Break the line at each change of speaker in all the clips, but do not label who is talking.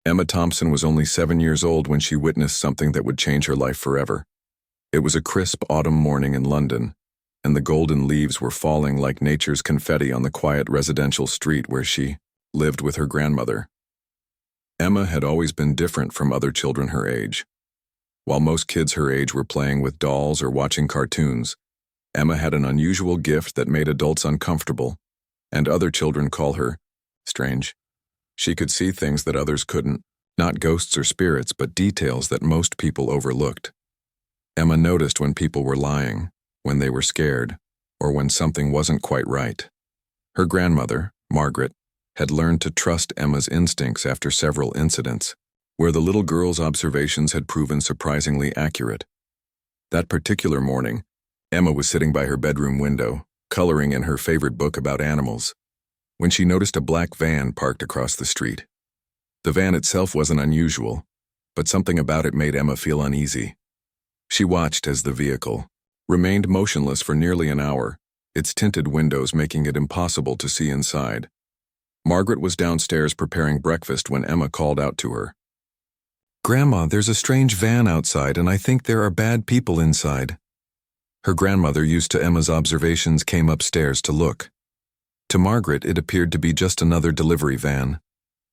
Emma Thompson was only 7 years old when she witnessed something that would change her life forever. It was a crisp autumn morning in London, and the golden leaves were falling like nature's confetti on the quiet residential street where she lived with her grandmother. Emma had always been different from other children her age. While most kids her age were playing with dolls or watching cartoons, Emma had an unusual gift that made adults uncomfortable, and other children call her strange. She could see things that others couldn't, not ghosts or spirits, but details that most people overlooked. Emma noticed when people were lying, when they were scared, or when something wasn't quite right. Her grandmother, Margaret, had learned to trust Emma's instincts after several incidents, where the little girl's observations had proven surprisingly accurate. That particular morning, Emma was sitting by her bedroom window, coloring in her favorite book about animals, when she noticed a black van parked across the street. The van itself wasn't unusual, but something about it made Emma feel uneasy. She watched as the vehicle remained motionless for nearly an hour, its tinted windows making it impossible to see inside. Margaret was downstairs preparing breakfast when Emma called out to her. "Grandma, there's a strange van outside, and I think there are bad people inside." Her grandmother, used to Emma's observations, came upstairs to look. To Margaret, it appeared to be just another delivery van,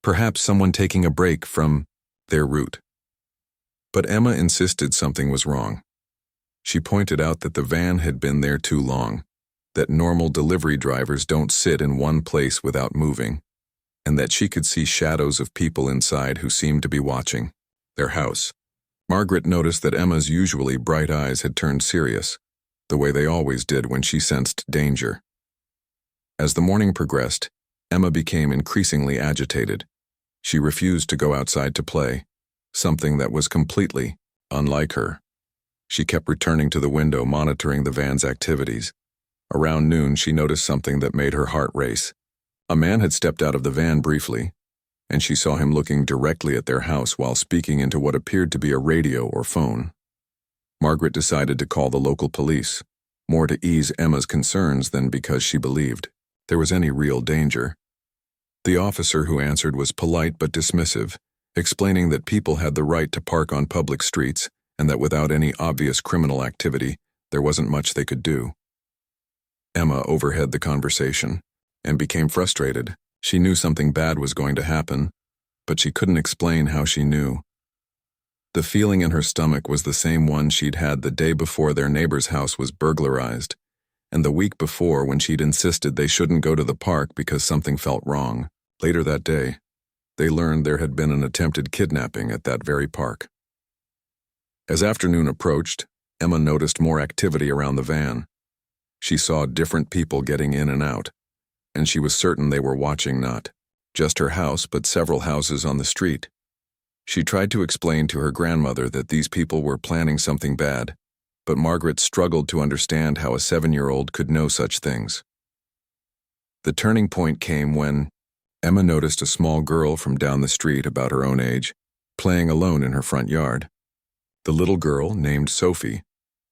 perhaps someone taking a break from their route. But Emma insisted something was wrong. She pointed out that the van had been there too long, that normal delivery drivers don't sit in one place without moving, and that she could see shadows of people inside who seemed to be watching their house. Margaret noticed that Emma's usually bright eyes had turned serious, the way they always did when she sensed danger. As the morning progressed, Emma became increasingly agitated. She refused to go outside to play, something that was completely unlike her. She kept returning to the window, monitoring the van's activities. Around noon, she noticed something that made her heart race. A man had stepped out of the van briefly, and she saw him looking directly at their house while speaking into what appeared to be a radio or phone. Margaret decided to call the local police, more to ease Emma's concerns than because she believed there was any real danger. The officer who answered was polite but dismissive, explaining that people had the right to park on public streets and that without any obvious criminal activity, there wasn't much they could do. Emma overheard the conversation and became frustrated. She knew something bad was going to happen, but she couldn't explain how she knew. The feeling in her stomach was the same one she'd had the day before their neighbor's house was burglarized, and the week before when she'd insisted they shouldn't go to the park because something felt wrong. Later that day, they learned there had been an attempted kidnapping at that very park. As afternoon approached, Emma noticed more activity around the van. She saw different people getting in and out, and she was certain they were watching not just her house but several houses on the street. She tried to explain to her grandmother that these people were planning something bad, but Margaret struggled to understand how a 7-year-old could know such things. The turning point came when Emma noticed a small girl from down the street about her own age, playing alone in her front yard. The little girl, named Sophie,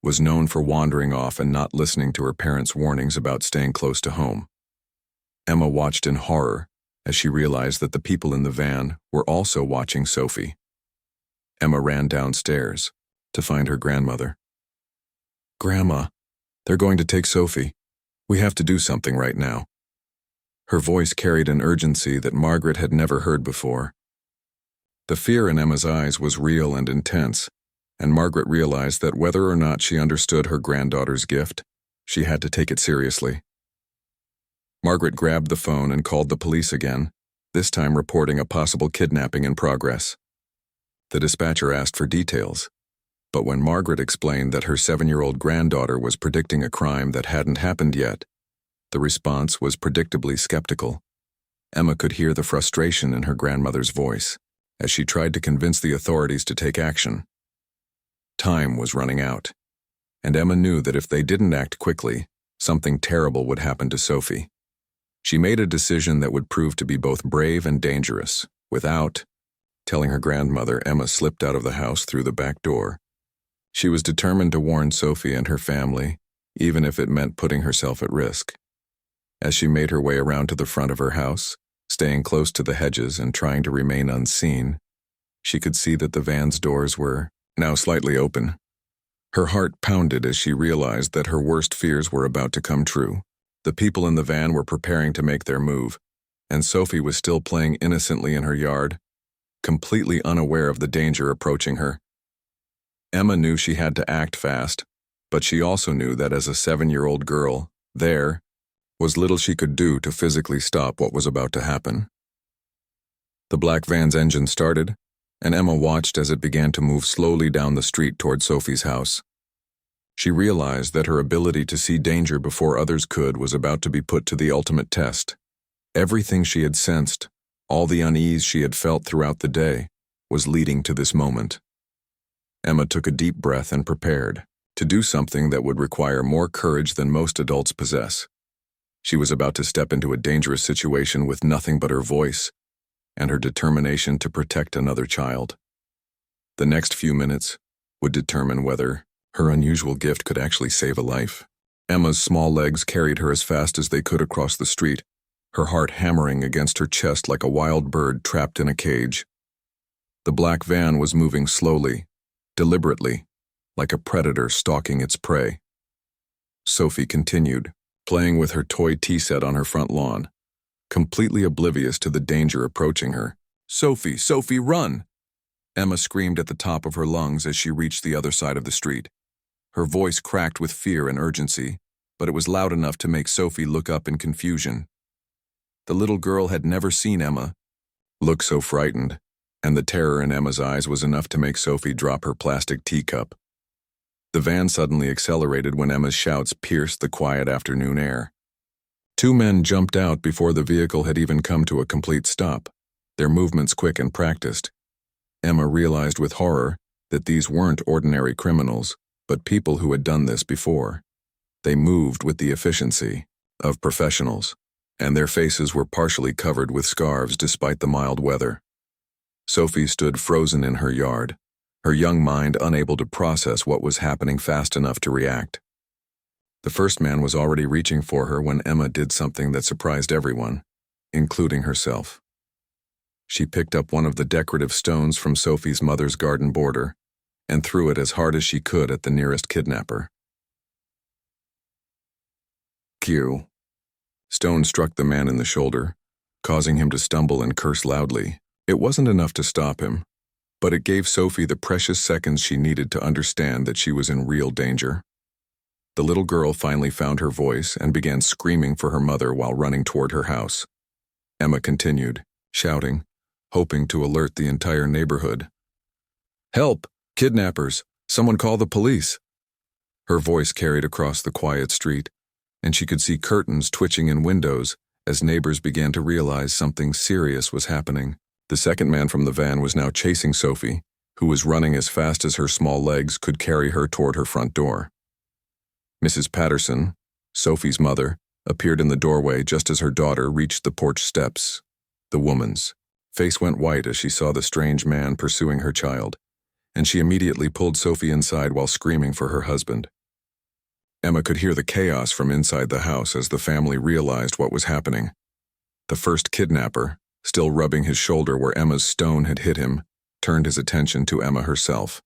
was known for wandering off and not listening to her parents' warnings about staying close to home. Emma watched in horror as she realized that the people in the van were also watching Sophie. Emma ran downstairs to find her grandmother. "Grandma, they're going to take Sophie. We have to do something right now." Her voice carried an urgency that Margaret had never heard before. The fear in Emma's eyes was real and intense, and Margaret realized that whether or not she understood her granddaughter's gift, she had to take it seriously. Margaret grabbed the phone and called the police again, this time reporting a possible kidnapping in progress. The dispatcher asked for details, but when Margaret explained that her 7-year-old granddaughter was predicting a crime that hadn't happened yet, the response was predictably skeptical. Emma could hear the frustration in her grandmother's voice as she tried to convince the authorities to take action. Time was running out, and Emma knew that if they didn't act quickly, something terrible would happen to Sophie. She made a decision that would prove to be both brave and dangerous. Without telling her grandmother, Emma slipped out of the house through the back door. She was determined to warn Sophie and her family, even if it meant putting herself at risk. As she made her way around to the front of her house, staying close to the hedges and trying to remain unseen, She could see that the van's doors were now slightly open. Her heart pounded as she realized that her worst fears were about to come true. The people in the van were preparing to make their move, and Sophie was still playing innocently in her yard, completely unaware of the danger approaching her. Emma knew she had to act fast, but she also knew that as a 7-year-old girl, there was little she could do to physically stop what was about to happen. The black van's engine started, and Emma watched as it began to move slowly down the street toward Sophie's house. She realized that her ability to see danger before others could was about to be put to the ultimate test. Everything she had sensed, all the unease she had felt throughout the day, was leading to this moment. Emma took a deep breath and prepared to do something that would require more courage than most adults possess. She was about to step into a dangerous situation with nothing but her voice and her determination to protect another child. The next few minutes would determine whether her unusual gift could actually save a life. Emma's small legs carried her as fast as they could across the street, her heart hammering against her chest like a wild bird trapped in a cage. The black van was moving slowly, deliberately, like a predator stalking its prey. Sophie continued, playing with her toy tea set on her front lawn, completely oblivious to the danger approaching her. "Sophie, Sophie, run!" Emma screamed at the top of her lungs as she reached the other side of the street. Her voice cracked with fear and urgency, but it was loud enough to make Sophie look up in confusion. The little girl had never seen Emma look so frightened, and the terror in Emma's eyes was enough to make Sophie drop her plastic teacup. The van suddenly accelerated when Emma's shouts pierced the quiet afternoon air. 2 men jumped out before the vehicle had even come to a complete stop, their movements quick and practiced. Emma realized with horror that these weren't ordinary criminals, but people who had done this before. They moved with the efficiency of professionals, and their faces were partially covered with scarves despite the mild weather. Sophie stood frozen in her yard, her young mind unable to process what was happening fast enough to react. The first man was already reaching for her when Emma did something that surprised everyone, including herself. She picked up one of the decorative stones from Sophie's mother's garden border and threw it as hard as she could at the nearest kidnapper. Q. Stone struck the man in the shoulder, causing him to stumble and curse loudly. It wasn't enough to stop him, but it gave Sophie the precious seconds she needed to understand that she was in real danger. The little girl finally found her voice and began screaming for her mother while running toward her house. Emma continued, shouting, hoping to alert the entire neighborhood. "Help! Kidnappers! Someone call the police!" Her voice carried across the quiet street, and she could see curtains twitching in windows as neighbors began to realize something serious was happening. The second man from the van was now chasing Sophie, who was running as fast as her small legs could carry her toward her front door. Mrs. Patterson, Sophie's mother, appeared in the doorway just as her daughter reached the porch steps. The woman's face went white as she saw the strange man pursuing her child, and she immediately pulled Sophie inside while screaming for her husband. Emma could hear the chaos from inside the house as the family realized what was happening. The first kidnapper, still rubbing his shoulder where Emma's stone had hit him, turned his attention to Emma herself.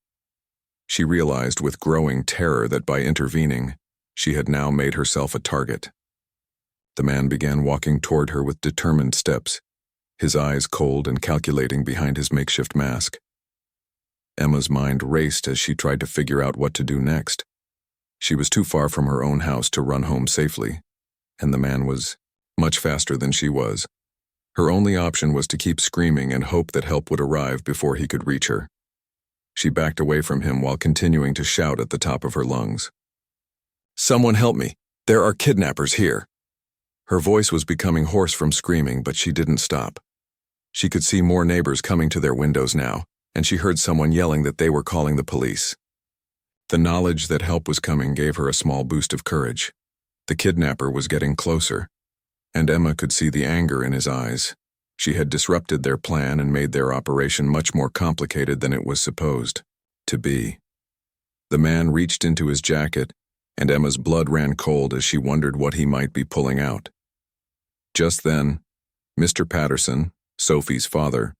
She realized with growing terror that by intervening, she had now made herself a target. The man began walking toward her with determined steps, his eyes cold and calculating behind his makeshift mask. Emma's mind raced as she tried to figure out what to do next. She was too far from her own house to run home safely, and the man was much faster than she was. Her only option was to keep screaming and hope that help would arrive before he could reach her. She backed away from him while continuing to shout at the top of her lungs. "Someone help me! There are kidnappers here!" Her voice was becoming hoarse from screaming, but she didn't stop. She could see more neighbors coming to their windows now, and she heard someone yelling that they were calling the police. The knowledge that help was coming gave her a small boost of courage. The kidnapper was getting closer, and Emma could see the anger in his eyes. She had disrupted their plan and made their operation much more complicated than it was supposed to be. The man reached into his jacket, and Emma's blood ran cold as she wondered what he might be pulling out. Just then, Mr. Patterson, Sophie's father,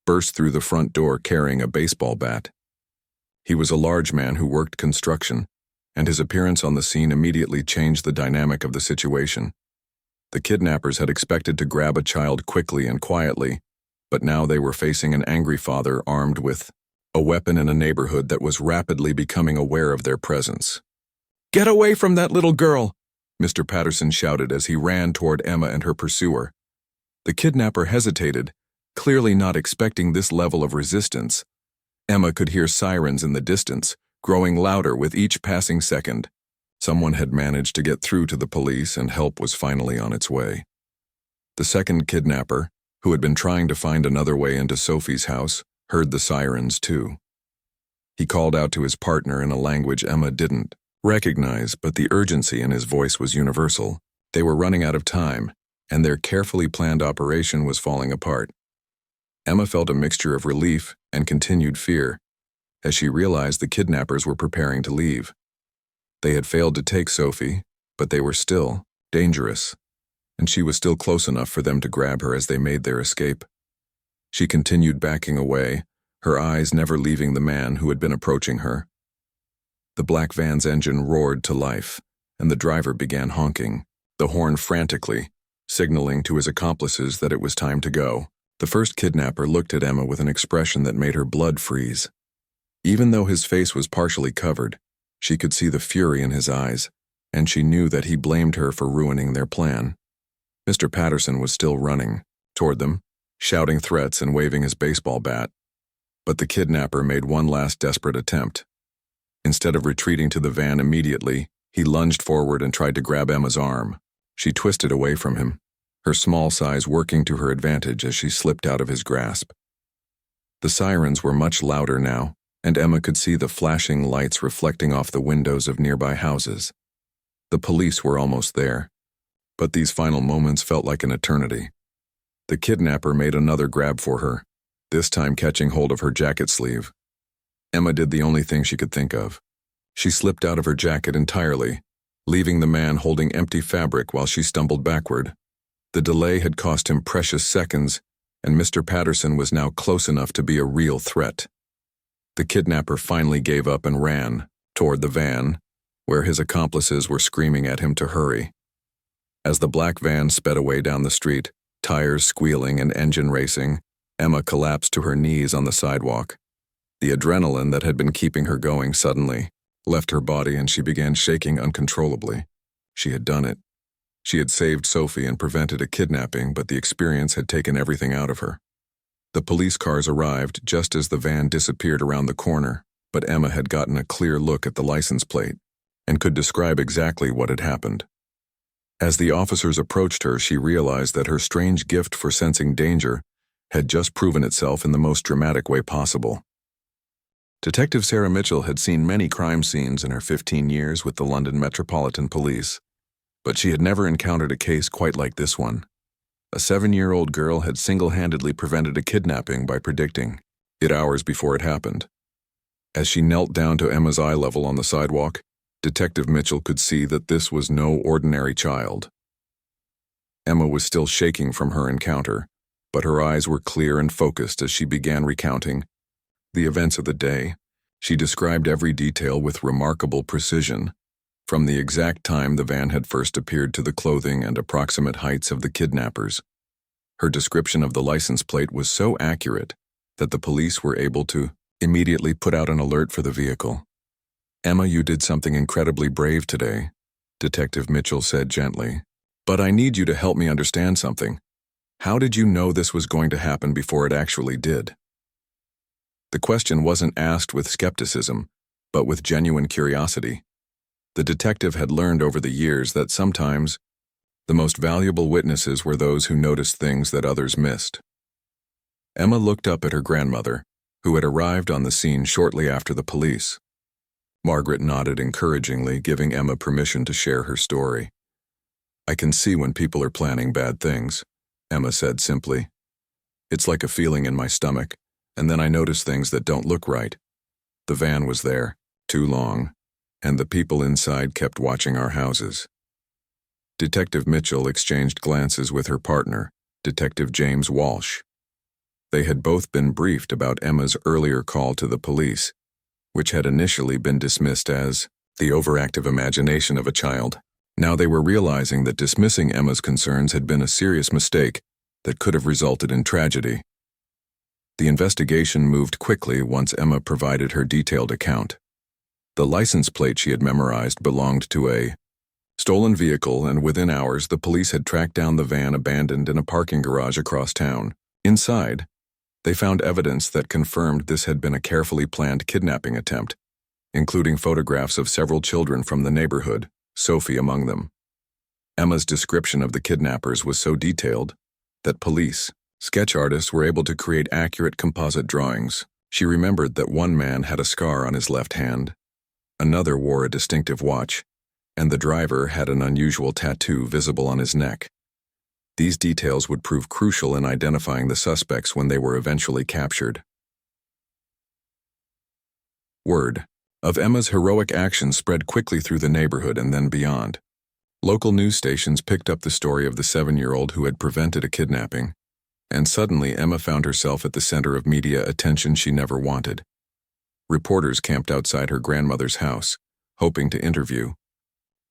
burst through the front door carrying a baseball bat. He was a large man who worked construction, and his appearance on the scene immediately changed the dynamic of the situation. The kidnappers had expected to grab a child quickly and quietly, but now they were facing an angry father armed with a weapon in a neighborhood that was rapidly becoming aware of their presence. "Get away from that little girl!" Mr. Patterson shouted as he ran toward Emma and her pursuer. The kidnapper hesitated, clearly not expecting this level of resistance. Emma could hear sirens in the distance, growing louder with each passing second. Someone had managed to get through to the police and help was finally on its way. The second kidnapper, who had been trying to find another way into Sophie's house, heard the sirens too. He called out to his partner in a language Emma didn't recognize, but the urgency in his voice was universal. They were running out of time, and their carefully planned operation was falling apart. Emma felt a mixture of relief and continued fear as she realized the kidnappers were preparing to leave. They had failed to take Sophie, but they were still dangerous, and she was still close enough for them to grab her as they made their escape. She continued backing away, her eyes never leaving the man who had been approaching her. The black van's engine roared to life, and the driver began honking, the horn frantically, signaling to his accomplices that it was time to go. The first kidnapper looked at Emma with an expression that made her blood freeze. Even though his face was partially covered, she could see the fury in his eyes, and she knew that he blamed her for ruining their plan. Mr. Patterson was still running toward them, shouting threats and waving his baseball bat. But the kidnapper made one last desperate attempt. Instead of retreating to the van immediately, he lunged forward and tried to grab Emma's arm. She twisted away from him, her small size working to her advantage as she slipped out of his grasp. The sirens were much louder now, and Emma could see the flashing lights reflecting off the windows of nearby houses. The police were almost there, but these final moments felt like an eternity. The kidnapper made another grab for her, this time catching hold of her jacket sleeve. Emma did the only thing she could think of. She slipped out of her jacket entirely, leaving the man holding empty fabric while she stumbled backward. The delay had cost him precious seconds, and Mr. Patterson was now close enough to be a real threat. The kidnapper finally gave up and ran toward the van, where his accomplices were screaming at him to hurry. As the black van sped away down the street, tires squealing and engine racing, Emma collapsed to her knees on the sidewalk. The adrenaline that had been keeping her going suddenly left her body and she began shaking uncontrollably. She had done it. She had saved Sophie and prevented a kidnapping, but the experience had taken everything out of her. The police cars arrived just as the van disappeared around the corner, but Emma had gotten a clear look at the license plate and could describe exactly what had happened. As the officers approached her, she realized that her strange gift for sensing danger had just proven itself in the most dramatic way possible. Detective Sarah Mitchell had seen many crime scenes in her 15 years with the London Metropolitan Police, but she had never encountered a case quite like this one. A 7-year-old girl had single-handedly prevented a kidnapping by predicting it hours before it happened. As she knelt down to Emma's eye level on the sidewalk, Detective Mitchell could see that this was no ordinary child. Emma was still shaking from her encounter, but her eyes were clear and focused as she began recounting the events of the day. She described every detail with remarkable precision, from the exact time the van had first appeared to the clothing and approximate heights of the kidnappers. Her description of the license plate was so accurate that the police were able to immediately put out an alert for the vehicle. "Emma, you did something incredibly brave today," Detective Mitchell said gently. "But I need you to help me understand something. How did you know this was going to happen before it actually did?" The question wasn't asked with skepticism, but with genuine curiosity. The detective had learned over the years that sometimes the most valuable witnesses were those who noticed things that others missed. Emma looked up at her grandmother, who had arrived on the scene shortly after the police. Margaret nodded encouragingly, giving Emma permission to share her story. "I can see when people are planning bad things," Emma said simply. "It's like a feeling in my stomach, and then I notice things that don't look right. The van was there, too long, and the people inside kept watching our houses." Detective Mitchell exchanged glances with her partner, Detective James Walsh. They had both been briefed about Emma's earlier call to the police, which had initially been dismissed as the overactive imagination of a child. Now they were realizing that dismissing Emma's concerns had been a serious mistake that could have resulted in tragedy. The investigation moved quickly once Emma provided her detailed account. The license plate she had memorized belonged to a stolen vehicle, and within hours the police had tracked down the van abandoned in a parking garage across town. Inside, they found evidence that confirmed this had been a carefully planned kidnapping attempt, including photographs of several children from the neighborhood, Sophie among them. Emma's description of the kidnappers was so detailed that police, sketch artists were able to create accurate composite drawings. She remembered that one man had a scar on his left hand, another wore a distinctive watch, and the driver had an unusual tattoo visible on his neck. These details would prove crucial in identifying the suspects when they were eventually captured. Word of Emma's heroic actions spread quickly through the neighborhood and then beyond. Local news stations picked up the story of the 7-year-old who had prevented a kidnapping, and suddenly Emma found herself at the center of media attention she never wanted. Reporters camped outside her grandmother's house, hoping to interview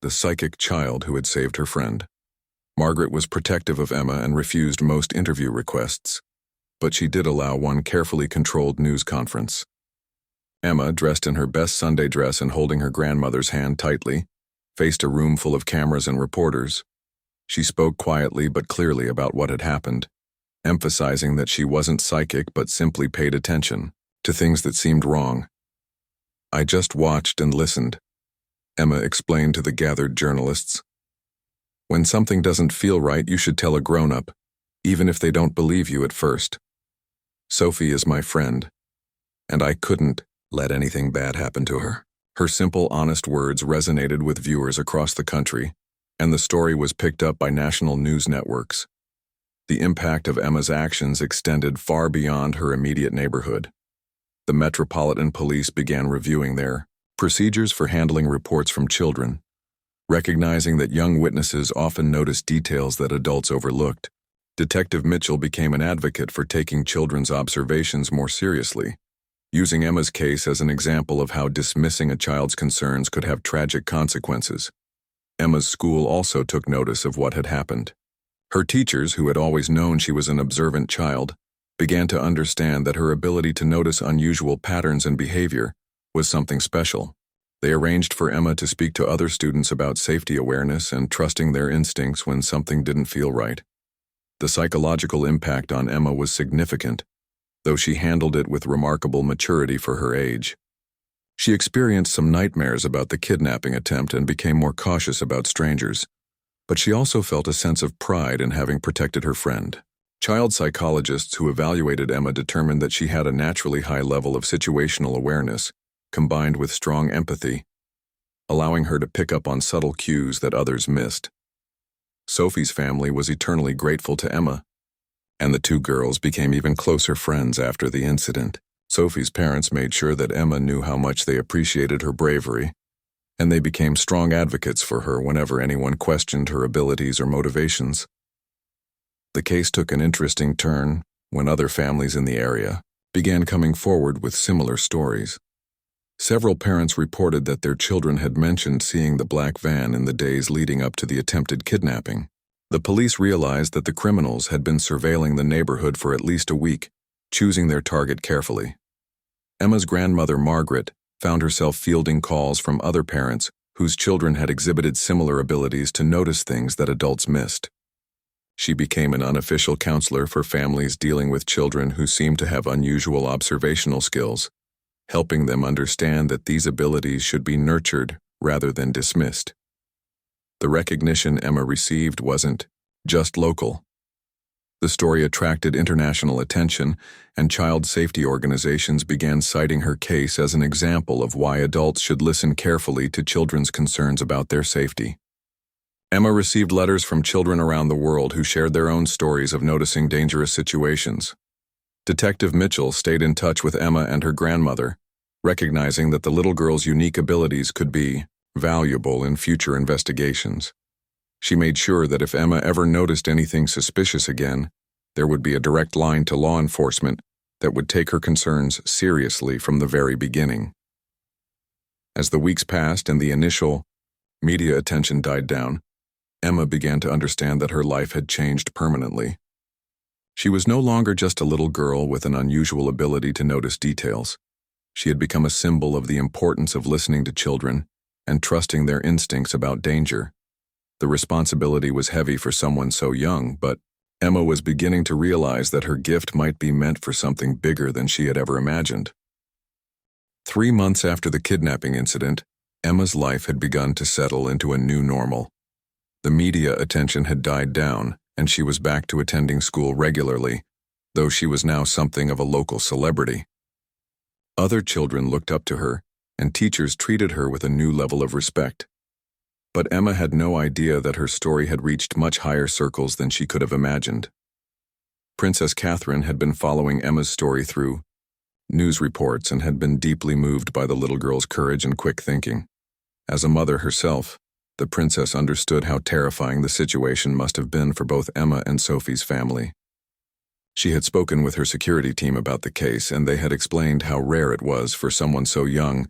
the psychic child who had saved her friend. Margaret was protective of Emma and refused most interview requests, but she did allow one carefully controlled news conference. Emma, dressed in her best Sunday dress and holding her grandmother's hand tightly, faced a room full of cameras and reporters. She spoke quietly but clearly about what had happened, emphasizing that she wasn't psychic but simply paid attention to things that seemed wrong. "I just watched and listened," Emma explained to the gathered journalists. "When something doesn't feel right, you should tell a grown-up, even if they don't believe you at first. Sophie is my friend, and I couldn't let anything bad happen to her." Her simple, honest words resonated with viewers across the country, and the story was picked up by national news networks. The impact of Emma's actions extended far beyond her immediate neighborhood. The Metropolitan Police began reviewing their procedures for handling reports from children. Recognizing that young witnesses often notice details that adults overlooked, Detective Mitchell became an advocate for taking children's observations more seriously, using Emma's case as an example of how dismissing a child's concerns could have tragic consequences. Emma's school also took notice of what had happened. Her teachers, who had always known she was an observant child, began to understand that her ability to notice unusual patterns in behavior was something special. They arranged for Emma to speak to other students about safety awareness and trusting their instincts when something didn't feel right. The psychological impact on Emma was significant, though she handled it with remarkable maturity for her age. She experienced some nightmares about the kidnapping attempt and became more cautious about strangers, but she also felt a sense of pride in having protected her friend. Child psychologists who evaluated Emma determined that she had a naturally high level of situational awareness, combined with strong empathy, allowing her to pick up on subtle cues that others missed. Sophie's family was eternally grateful to Emma, and the two girls became even closer friends after the incident. Sophie's parents made sure that Emma knew how much they appreciated her bravery, and they became strong advocates for her whenever anyone questioned her abilities or motivations. The case took an interesting turn when other families in the area began coming forward with similar stories. Several parents reported that their children had mentioned seeing the black van in the days leading up to the attempted kidnapping. The police realized that the criminals had been surveilling the neighborhood for at least a week, choosing their target carefully. Emma's grandmother, Margaret, found herself fielding calls from other parents whose children had exhibited similar abilities to notice things that adults missed. She became an unofficial counselor for families dealing with children who seemed to have unusual observational skills, helping them understand that these abilities should be nurtured rather than dismissed. The recognition Emma received wasn't just local. The story attracted international attention, and child safety organizations began citing her case as an example of why adults should listen carefully to children's concerns about their safety. Emma received letters from children around the world who shared their own stories of noticing dangerous situations. Detective Mitchell stayed in touch with Emma and her grandmother, recognizing that the little girl's unique abilities could be valuable in future investigations. She made sure that if Emma ever noticed anything suspicious again, There would be a direct line to law enforcement that would take her concerns seriously from the very beginning. As the weeks passed and the initial media attention died down, Emma began to understand that her life had changed permanently. She was no longer just a little girl with an unusual ability to notice details. She had become a symbol of the importance of listening to children and trusting their instincts about danger. The responsibility was heavy for someone so young, but Emma was beginning to realize that her gift might be meant for something bigger than she had ever imagined. 3 months after the kidnapping incident, Emma's life had begun to settle into a new normal. The media attention had died down, and she was back to attending school regularly, though she was now something of a local celebrity. Other children looked up to her, and teachers treated her with a new level of respect. But Emma had no idea that her story had reached much higher circles than she could have imagined. Princess Catherine had been following Emma's story through news reports and had been deeply moved by the little girl's courage and quick thinking. As a mother herself, the princess understood how terrifying the situation must have been for both Emma and Sophie's family. She had spoken with her security team about the case, and they had explained how rare it was for someone so young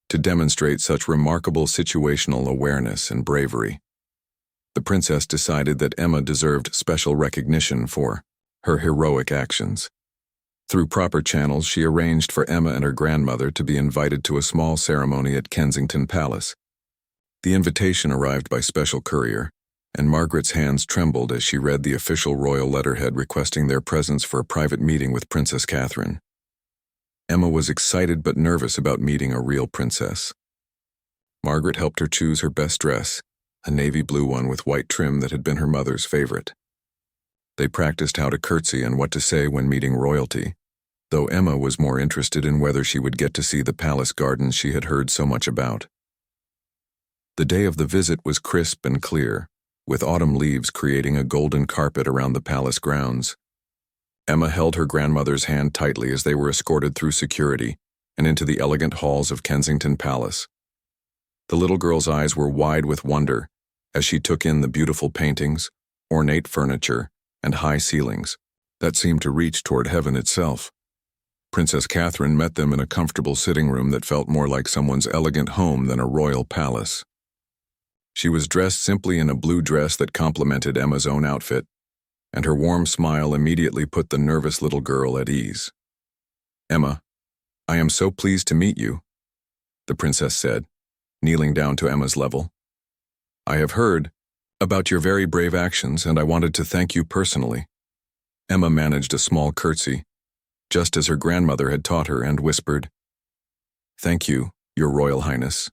to demonstrate such remarkable situational awareness and bravery. The princess decided that Emma deserved special recognition for her heroic actions. Through proper channels, she arranged for Emma and her grandmother to be invited to a small ceremony at Kensington Palace. The invitation arrived by special courier, and Margaret's hands trembled as she read the official royal letterhead requesting their presence for a private meeting with Princess Catherine. Emma was excited but nervous about meeting a real princess. Margaret helped her choose her best dress, a navy blue one with white trim that had been her mother's favorite. They practiced how to curtsy and what to say when meeting royalty, though Emma was more interested in whether she would get to see the palace gardens she had heard so much about. The day of the visit was crisp and clear, with autumn leaves creating a golden carpet around the palace grounds. Emma held her grandmother's hand tightly as they were escorted through security and into the elegant halls of Kensington Palace. The little girl's eyes were wide with wonder as she took in the beautiful paintings, ornate furniture, and high ceilings that seemed to reach toward heaven itself. Princess Catherine met them in a comfortable sitting room that felt more like someone's elegant home than a royal palace. She was dressed simply in a blue dress that complemented Emma's own outfit, and her warm smile immediately put the nervous little girl at ease. "Emma, I am so pleased to meet you," the princess said, kneeling down to Emma's level. "I have heard about your very brave actions, and I wanted to thank you personally." Emma managed a small curtsy, just as her grandmother had taught her, and whispered, "Thank you, Your Royal Highness."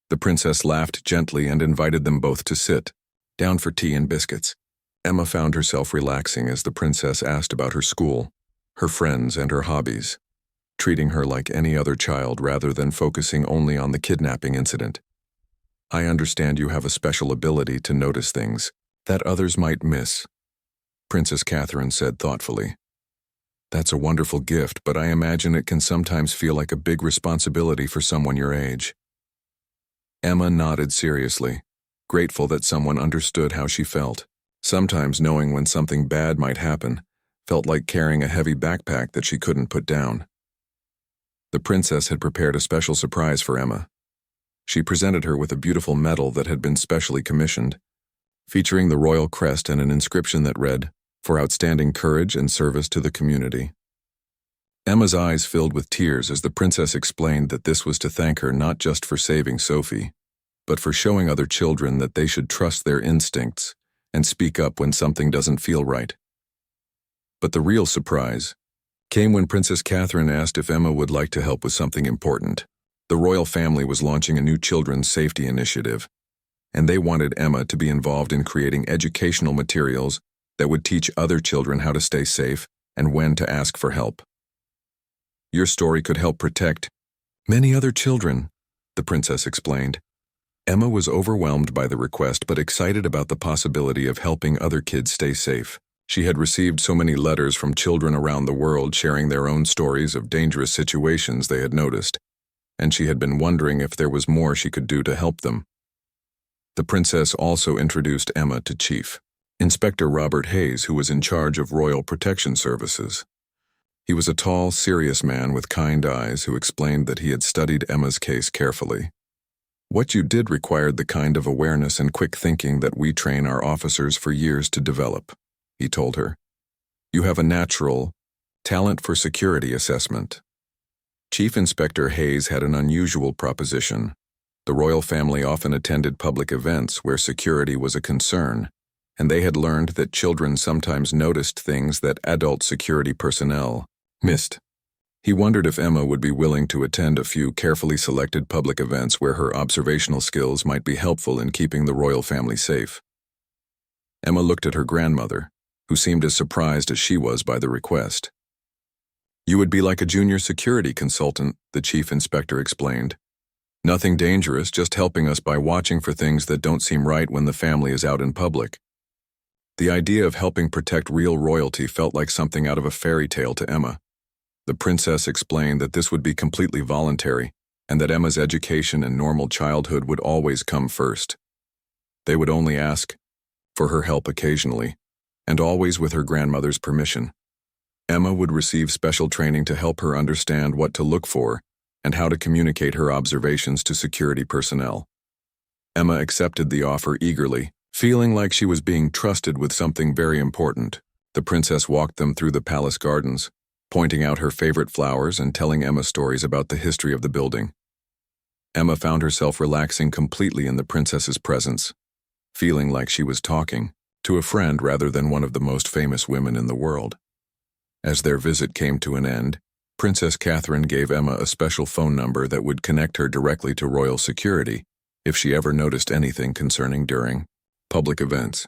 The princess laughed gently and invited them both to sit down for tea and biscuits. Emma found herself relaxing as the princess asked about her school, her friends, and her hobbies, treating her like any other child rather than focusing only on the kidnapping incident. "I understand you have a special ability to notice things that others might miss," Princess Catherine said thoughtfully. "That's a wonderful gift, but I imagine it can sometimes feel like a big responsibility for someone your age." Emma nodded seriously, grateful that someone understood how she felt. Sometimes knowing when something bad might happen felt like carrying a heavy backpack that she couldn't put down. The princess had prepared a special surprise for Emma. She presented her with a beautiful medal that had been specially commissioned, featuring the royal crest and an inscription that read, "For outstanding courage and service to the community." Emma's eyes filled with tears as the princess explained that this was to thank her not just for saving Sophie, but for showing other children that they should trust their instincts and speak up when something doesn't feel right. But the real surprise came when Princess Catherine asked if Emma would like to help with something important. The royal family was launching a new children's safety initiative, and they wanted Emma to be involved in creating educational materials that would teach other children how to stay safe and when to ask for help. "Your story could help protect many other children," the princess explained. Emma was overwhelmed by the request but excited about the possibility of helping other kids stay safe. She had received so many letters from children around the world sharing their own stories of dangerous situations they had noticed, and she had been wondering if there was more she could do to help them. The princess also introduced Emma to Chief Inspector Robert Hayes, who was in charge of Royal Protection Services. He was a tall, serious man with kind eyes who explained that he had studied Emma's case carefully. What you did required the kind of awareness and quick thinking that we train our officers for years to develop, he told her. You have a natural talent for security assessment. Chief Inspector Hayes had an unusual proposition. The royal family often attended public events where security was a concern, and they had learned that children sometimes noticed things that adult security personnel missed. He wondered if Emma would be willing to attend a few carefully selected public events where her observational skills might be helpful in keeping the royal family safe. Emma looked at her grandmother, who seemed as surprised as she was by the request. You would be like a junior security consultant, the chief inspector explained. Nothing dangerous, just helping us by watching for things that don't seem right when the family is out in public. The idea of helping protect real royalty felt like something out of a fairy tale to Emma. The princess explained that this would be completely voluntary, and that Emma's education and normal childhood would always come first. They would only ask for her help occasionally, and always with her grandmother's permission. Emma would receive special training to help her understand what to look for and how to communicate her observations to security personnel. Emma accepted the offer eagerly, feeling like she was being trusted with something very important. The princess walked them through the palace gardens, pointing out her favorite flowers and telling Emma stories about the history of the building. Emma found herself relaxing completely in the princess's presence, feeling like she was talking to a friend rather than one of the most famous women in the world. As their visit came to an end, Princess Catherine gave Emma a special phone number that would connect her directly to royal security if she ever noticed anything concerning during public events.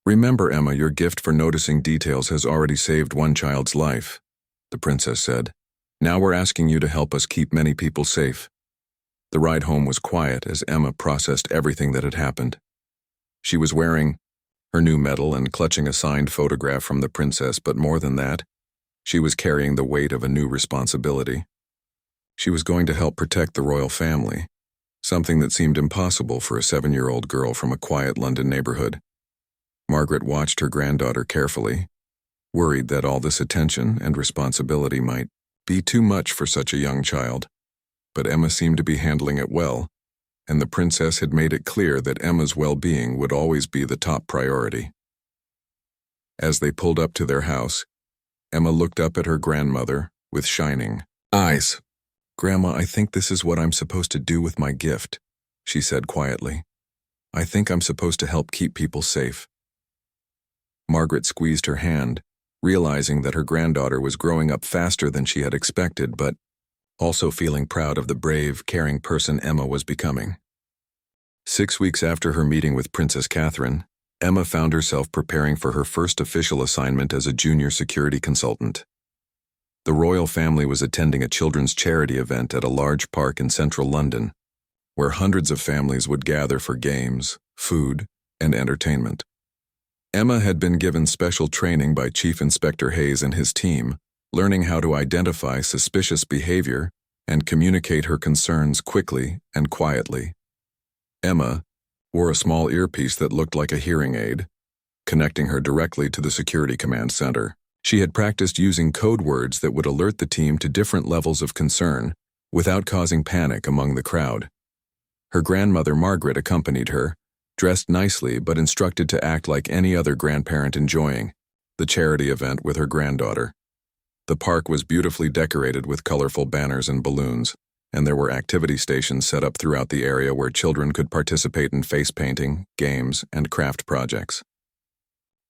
Remember, Emma, your gift for noticing details has already saved one child's life, the princess said. Now we're asking you to help us keep many people safe. The ride home was quiet as Emma processed everything that had happened. She was wearing her new medal and clutching a signed photograph from the princess, but more than that, she was carrying the weight of a new responsibility. She was going to help protect the royal family, something that seemed impossible for a 7-year-old girl from a quiet London neighborhood. Margaret watched her granddaughter carefully, worried that all this attention and responsibility might be too much for such a young child. But Emma seemed to be handling it well, and the princess had made it clear that Emma's well-being would always be the top priority. As they pulled up to their house, Emma looked up at her grandmother with shining eyes. "Grandma, I think this is what I'm supposed to do with my gift," she said quietly. "I think I'm supposed to help keep people safe." Margaret squeezed her hand, realizing that her granddaughter was growing up faster than she had expected, but also feeling proud of the brave, caring person Emma was becoming. 6 weeks after her meeting with Princess Catherine, Emma found herself preparing for her first official assignment as a junior security consultant. The royal family was attending a children's charity event at a large park in central London, where hundreds of families would gather for games, food, and entertainment. Emma had been given special training by Chief Inspector Hayes and his team, learning how to identify suspicious behavior and communicate her concerns quickly and quietly. Emma wore a small earpiece that looked like a hearing aid, connecting her directly to the security command center. She had practiced using code words that would alert the team to different levels of concern without causing panic among the crowd. Her grandmother Margaret accompanied her, dressed nicely but instructed to act like any other grandparent enjoying the charity event with her granddaughter. The park was beautifully decorated with colorful banners and balloons, and there were activity stations set up throughout the area where children could participate in face painting, games, and craft projects.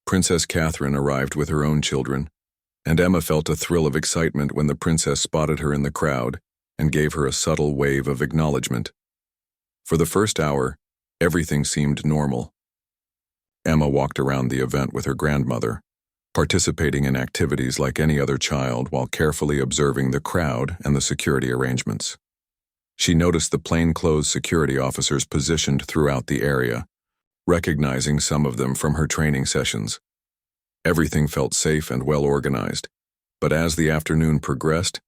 Princess Catherine arrived with her own children, and Emma felt a thrill of excitement when the princess spotted her in the crowd and gave her a subtle wave of acknowledgement. For the first hour, everything seemed normal. Emma walked around the event with her grandmother, participating in activities like any other child while carefully observing the crowd and the security arrangements. She noticed the plainclothes security officers positioned throughout the area, recognizing some of them from her training sessions. Everything felt safe and well organized, but as the afternoon progressed,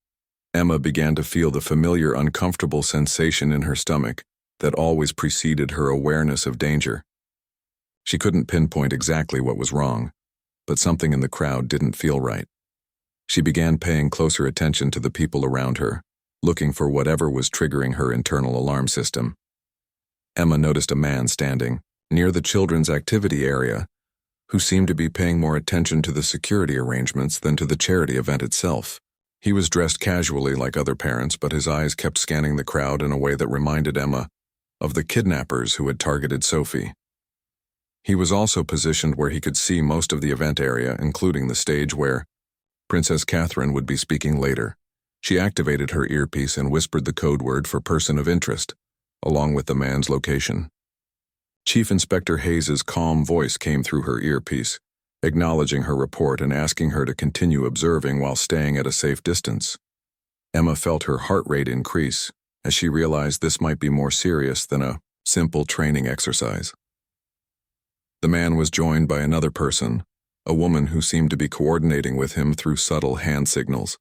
Emma began to feel the familiar uncomfortable sensation in her stomach that always preceded her awareness of danger. She couldn't pinpoint exactly what was wrong, but something in the crowd didn't feel right. She began paying closer attention to the people around her, looking for whatever was triggering her internal alarm system. Emma noticed a man standing near the children's activity area who seemed to be paying more attention to the security arrangements than to the charity event itself. He was dressed casually like other parents, but his eyes kept scanning the crowd in a way that reminded Emma of the kidnappers who had targeted Sophie. He was also positioned where he could see most of the event area, including the stage where Princess Catherine would be speaking later. She activated her earpiece and whispered the code word for person of interest, along with the man's location. Chief Inspector Hayes's calm voice came through her earpiece, acknowledging her report and asking her to continue observing while staying at a safe distance. Emma felt her heart rate increase as she realized this might be more serious than a simple training exercise. The man was joined by another person, a woman who seemed to be coordinating with him through subtle hand signals.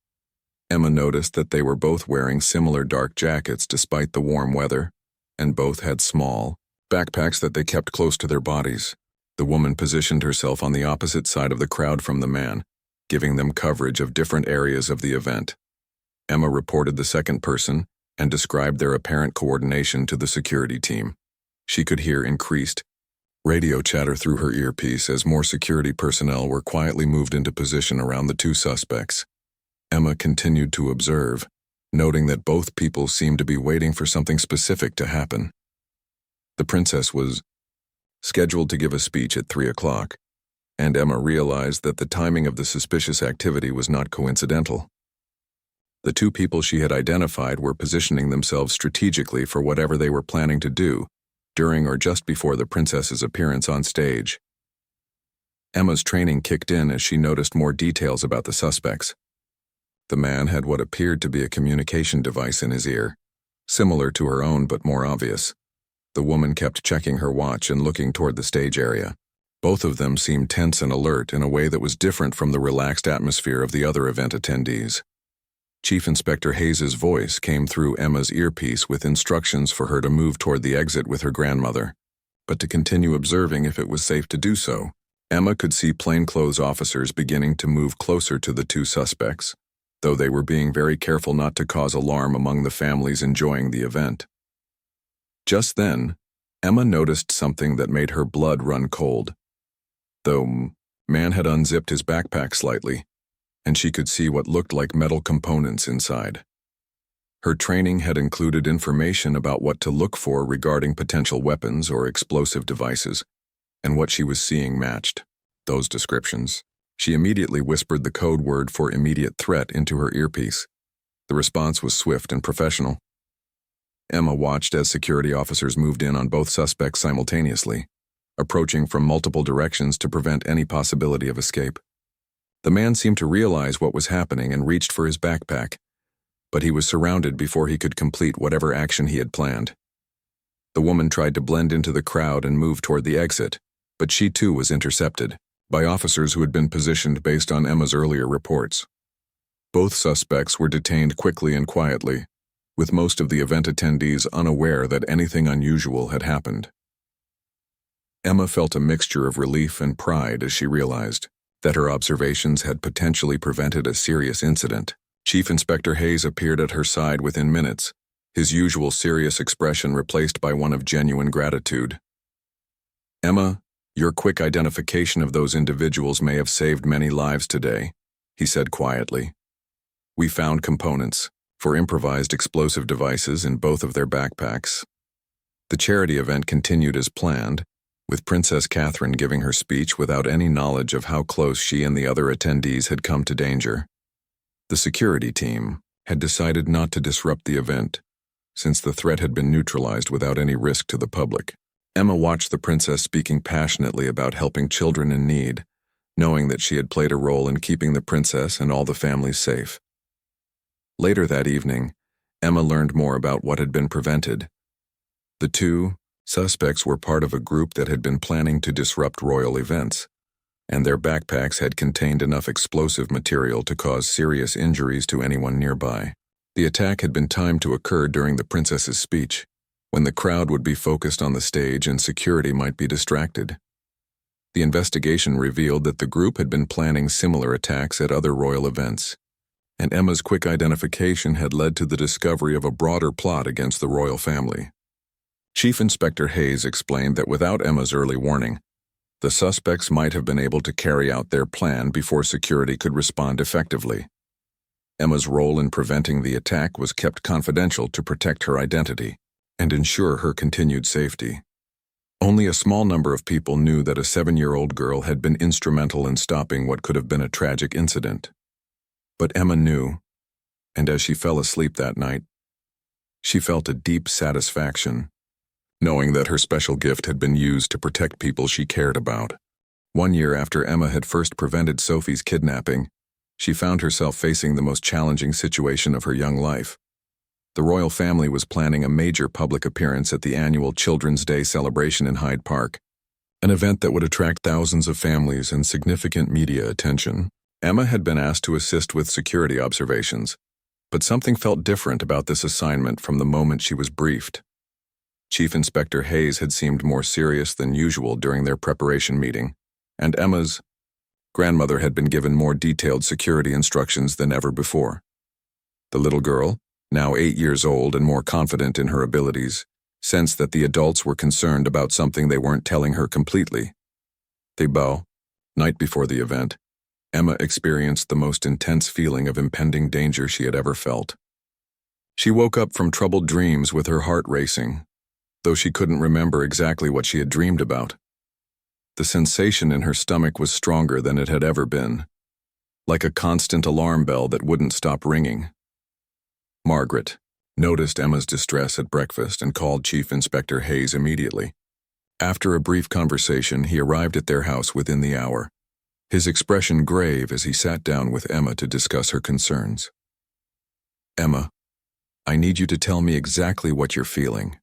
Emma noticed that they were both wearing similar dark jackets despite the warm weather, and both had small backpacks that they kept close to their bodies. The woman positioned herself on the opposite side of the crowd from the man, giving them coverage of different areas of the event. Emma reported the second person and described their apparent coordination to the security team. She could hear increased radio chatter through her earpiece as more security personnel were quietly moved into position around the two suspects. Emma continued to observe, noting that both people seemed to be waiting for something specific to happen. The princess was scheduled to give a speech at 3 o'clock, and Emma realized that the timing of the suspicious activity was not coincidental. The two people she had identified were positioning themselves strategically for whatever they were planning to do during or just before the princess's appearance on stage. Emma's training kicked in as she noticed more details about the suspects. The man had what appeared to be a communication device in his ear, similar to her own but more obvious. The woman kept checking her watch and looking toward the stage area. Both of them seemed tense and alert in a way that was different from the relaxed atmosphere of the other event attendees. Chief Inspector Hayes's voice came through Emma's earpiece with instructions for her to move toward the exit with her grandmother, but to continue observing if it was safe to do so. Emma could see plainclothes officers beginning to move closer to the two suspects, though they were being very careful not to cause alarm among the families enjoying the event. Just then, Emma noticed something that made her blood run cold. The man had unzipped his backpack slightly, and she could see what looked like metal components inside. Her training had included information about what to look for regarding potential weapons or explosive devices, and what she was seeing matched those descriptions. She immediately whispered the code word for immediate threat into her earpiece. The response was swift and professional. Emma watched as security officers moved in on both suspects simultaneously, approaching from multiple directions to prevent any possibility of escape. The man seemed to realize what was happening and reached for his backpack, but he was surrounded before he could complete whatever action he had planned. The woman tried to blend into the crowd and move toward the exit, but she too was intercepted by officers who had been positioned based on Emma's earlier reports. Both suspects were detained quickly and quietly, with most of the event attendees unaware that anything unusual had happened. Emma felt a mixture of relief and pride as she realized that her observations had potentially prevented a serious incident. Chief Inspector Hayes appeared at her side within minutes, his usual serious expression replaced by one of genuine gratitude. "Emma, your quick identification of those individuals may have saved many lives today," he said quietly. "We found components for improvised explosive devices in both of their backpacks." The charity event continued as planned, with Princess Catherine giving her speech without any knowledge of how close she and the other attendees had come to danger. The security team had decided not to disrupt the event, since the threat had been neutralized without any risk to the public. Emma watched the princess speaking passionately about helping children in need, knowing that she had played a role in keeping the princess and all the families safe. Later that evening, Emma learned more about what had been prevented. The two suspects were part of a group that had been planning to disrupt royal events, and their backpacks had contained enough explosive material to cause serious injuries to anyone nearby. The attack had been timed to occur during the princess's speech, when the crowd would be focused on the stage and security might be distracted. The investigation revealed that the group had been planning similar attacks at other royal events, and Emma's quick identification had led to the discovery of a broader plot against the royal family. Chief Inspector Hayes explained that without Emma's early warning, the suspects might have been able to carry out their plan before security could respond effectively. Emma's role in preventing the attack was kept confidential to protect her identity and ensure her continued safety. Only a small number of people knew that a 7-year-old girl had been instrumental in stopping what could have been a tragic incident. But Emma knew, and as she fell asleep that night, she felt a deep satisfaction, knowing that her special gift had been used to protect people she cared about. 1 year after Emma had first prevented Sophie's kidnapping, she found herself facing the most challenging situation of her young life. The royal family was planning a major public appearance at the annual Children's Day celebration in Hyde Park, an event that would attract thousands of families and significant media attention. Emma had been asked to assist with security observations, but something felt different about this assignment from the moment she was briefed. Chief Inspector Hayes had seemed more serious than usual during their preparation meeting, and Emma's grandmother had been given more detailed security instructions than ever before. The little girl, now 8 years old and more confident in her abilities, sensed that the adults were concerned about something they weren't telling her completely. Night before the event, Emma experienced the most intense feeling of impending danger she had ever felt. She woke up from troubled dreams with her heart racing, though she couldn't remember exactly what she had dreamed about. The sensation in her stomach was stronger than it had ever been, like a constant alarm bell that wouldn't stop ringing. Margaret noticed Emma's distress at breakfast and called Chief Inspector Hayes immediately. After a brief conversation, he arrived at their house within the hour, his expression grave as he sat down with Emma to discuss her concerns. "Emma, I need you to tell me exactly what you're feeling,"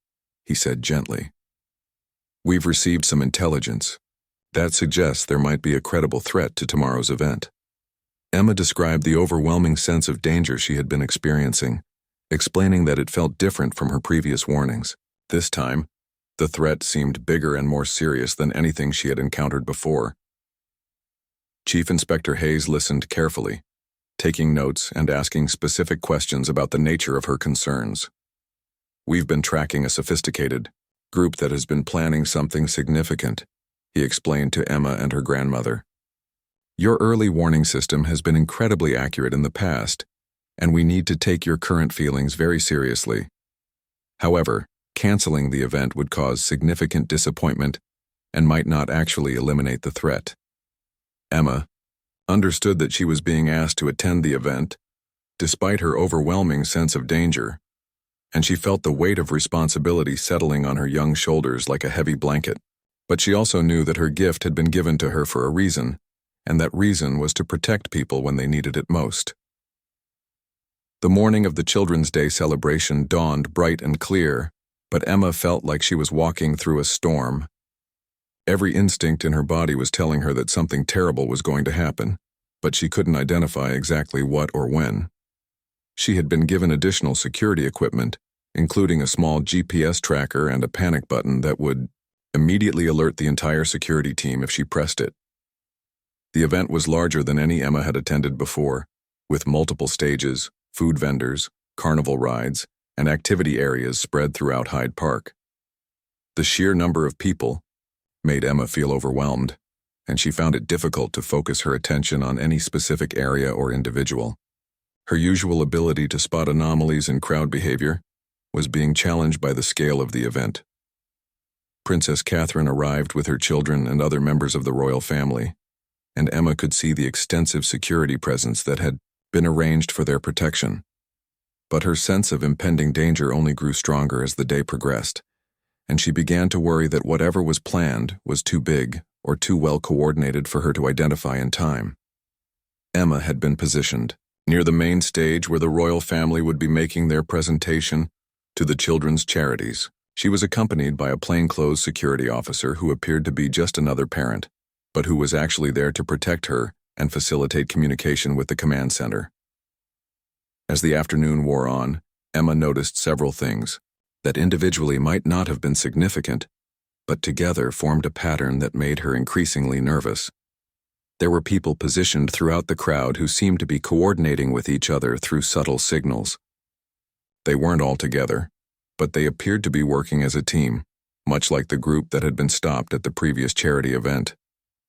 he said gently. "We've received some intelligence that suggests there might be a credible threat to tomorrow's event." Emma described the overwhelming sense of danger she had been experiencing, explaining that it felt different from her previous warnings. This time, the threat seemed bigger and more serious than anything she had encountered before. Chief Inspector Hayes listened carefully, taking notes and asking specific questions about the nature of her concerns. "We've been tracking a sophisticated group that has been planning something significant," he explained to Emma and her grandmother. "Your early warning system has been incredibly accurate in the past, and we need to take your current feelings very seriously. However, canceling the event would cause significant disappointment and might not actually eliminate the threat." Emma understood that she was being asked to attend the event, despite her overwhelming sense of danger, and she felt the weight of responsibility settling on her young shoulders like a heavy blanket. But she also knew that her gift had been given to her for a reason, and that reason was to protect people when they needed it most. The morning of the Children's Day celebration dawned bright and clear, but Emma felt like she was walking through a storm. Every instinct in her body was telling her that something terrible was going to happen, but she couldn't identify exactly what or when. She had been given additional security equipment, including a small GPS tracker and a panic button that would immediately alert the entire security team if she pressed it. The event was larger than any Emma had attended before, with multiple stages, food vendors, carnival rides, and activity areas spread throughout Hyde Park. The sheer number of people made Emma feel overwhelmed, and she found it difficult to focus her attention on any specific area or individual. Her usual ability to spot anomalies in crowd behavior was being challenged by the scale of the event. Princess Catherine arrived with her children and other members of the royal family, and Emma could see the extensive security presence that had been arranged for their protection. But her sense of impending danger only grew stronger as the day progressed, and she began to worry that whatever was planned was too big or too well coordinated for her to identify in time. Emma had been positioned near the main stage where the royal family would be making their presentation to the children's charities. She was accompanied by a plainclothes security officer who appeared to be just another parent, but who was actually there to protect her and facilitate communication with the command center. As the afternoon wore on, Emma noticed several things that individually might not have been significant, but together formed a pattern that made her increasingly nervous. There were people positioned throughout the crowd who seemed to be coordinating with each other through subtle signals. They weren't all together, but they appeared to be working as a team, much like the group that had been stopped at the previous charity event.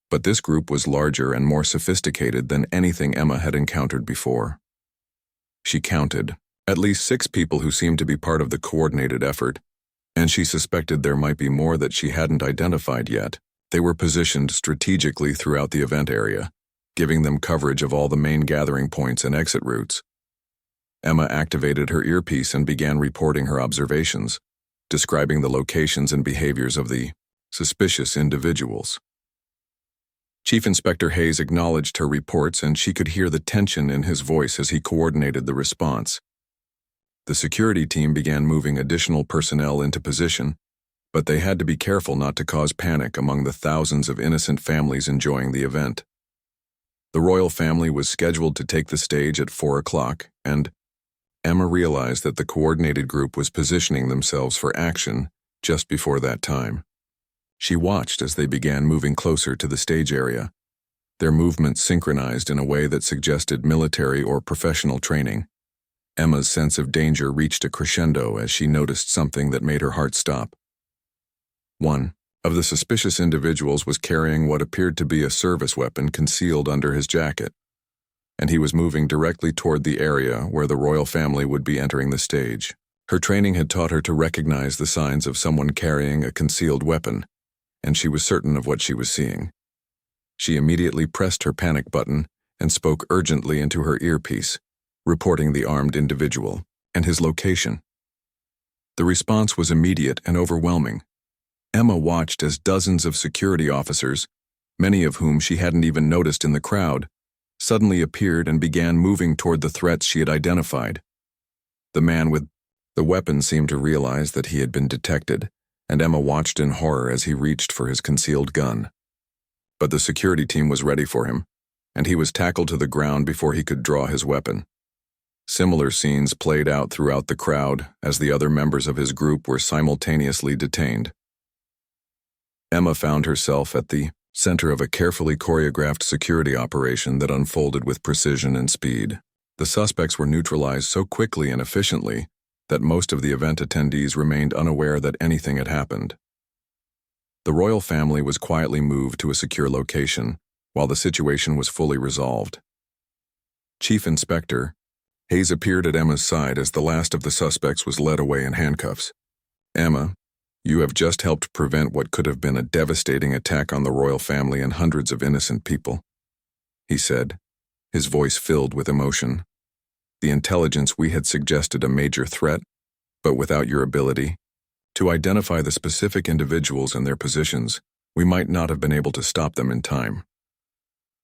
But this group was larger and more sophisticated than anything Emma had encountered before. She counted at least 6 people who seemed to be part of the coordinated effort, and she suspected there might be more that she hadn't identified yet. They were positioned strategically throughout the event area, giving them coverage of all the main gathering points and exit routes. Emma activated her earpiece and began reporting her observations, describing the locations and behaviors of the suspicious individuals. Chief Inspector Hayes acknowledged her reports, and she could hear the tension in his voice as he coordinated the response. The security team began moving additional personnel into position, but they had to be careful not to cause panic among the thousands of innocent families enjoying the event. The royal family was scheduled to take the stage at 4 o'clock, and Emma realized that the coordinated group was positioning themselves for action just before that time. She watched as they began moving closer to the stage area, their movements synchronized in a way that suggested military or professional training. Emma's sense of danger reached a crescendo as she noticed something that made her heart stop. One of the suspicious individuals was carrying what appeared to be a service weapon concealed under his jacket, and he was moving directly toward the area where the royal family would be entering the stage. Her training had taught her to recognize the signs of someone carrying a concealed weapon, and she was certain of what she was seeing. She immediately pressed her panic button and spoke urgently into her earpiece, reporting the armed individual and his location. The response was immediate and overwhelming. Emma watched as dozens of security officers, many of whom she hadn't even noticed in the crowd, suddenly appeared and began moving toward the threats she had identified. The man with the weapon seemed to realize that he had been detected, and Emma watched in horror as he reached for his concealed gun. But the security team was ready for him, and he was tackled to the ground before he could draw his weapon. Similar scenes played out throughout the crowd as the other members of his group were simultaneously detained. Emma found herself at the center of a carefully choreographed security operation that unfolded with precision and speed. The suspects were neutralized so quickly and efficiently that most of the event attendees remained unaware that anything had happened. The royal family was quietly moved to a secure location while the situation was fully resolved. Chief Inspector Hayes appeared at Emma's side as the last of the suspects was led away in handcuffs. "Emma, you have just helped prevent what could have been a devastating attack on the royal family and hundreds of innocent people," he said, his voice filled with emotion. "The intelligence we had suggested a major threat, but without your ability to identify the specific individuals and their positions, we might not have been able to stop them in time."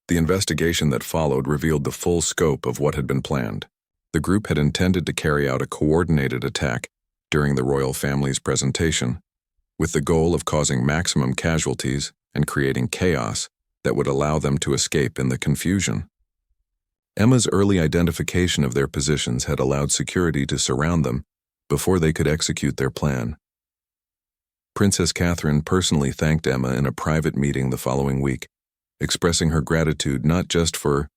The investigation that followed revealed the full scope of what had been planned. The group had intended to carry out a coordinated attack during the royal family's presentation, with the goal of causing maximum casualties and creating chaos that would allow them to escape in the confusion. Emma's early identification of their positions had allowed security to surround them before they could execute their plan. Princess Catherine personally thanked Emma in a private meeting the following week, expressing her gratitude not just for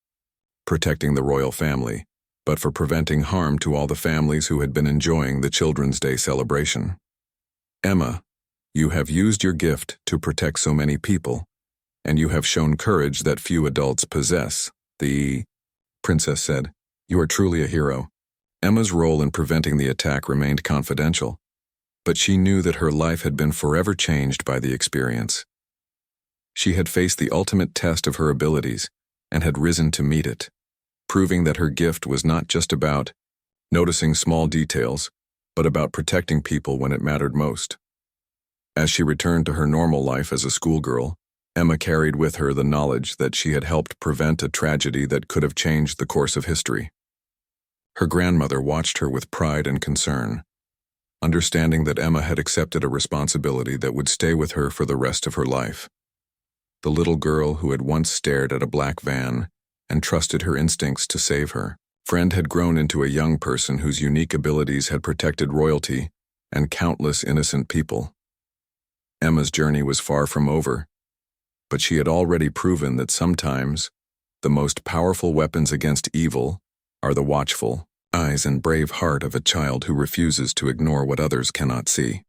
protecting the royal family, but for preventing harm to all the families who had been enjoying the Children's Day celebration. "Emma, you have used your gift to protect so many people, and you have shown courage that few adults possess," the princess said. "You are truly a hero." Emma's role in preventing the attack remained confidential, but she knew that her life had been forever changed by the experience. She had faced the ultimate test of her abilities and had risen to meet it, proving that her gift was not just about noticing small details, but about protecting people when it mattered most. As she returned to her normal life as a schoolgirl, Emma carried with her the knowledge that she had helped prevent a tragedy that could have changed the course of history. Her grandmother watched her with pride and concern, understanding that Emma had accepted a responsibility that would stay with her for the rest of her life. The little girl who had once stared at a black van and trusted her instincts to save her friend had grown into a young person whose unique abilities had protected royalty and countless innocent people. Emma's journey was far from over, but she had already proven that sometimes the most powerful weapons against evil are the watchful eyes and brave heart of a child who refuses to ignore what others cannot see.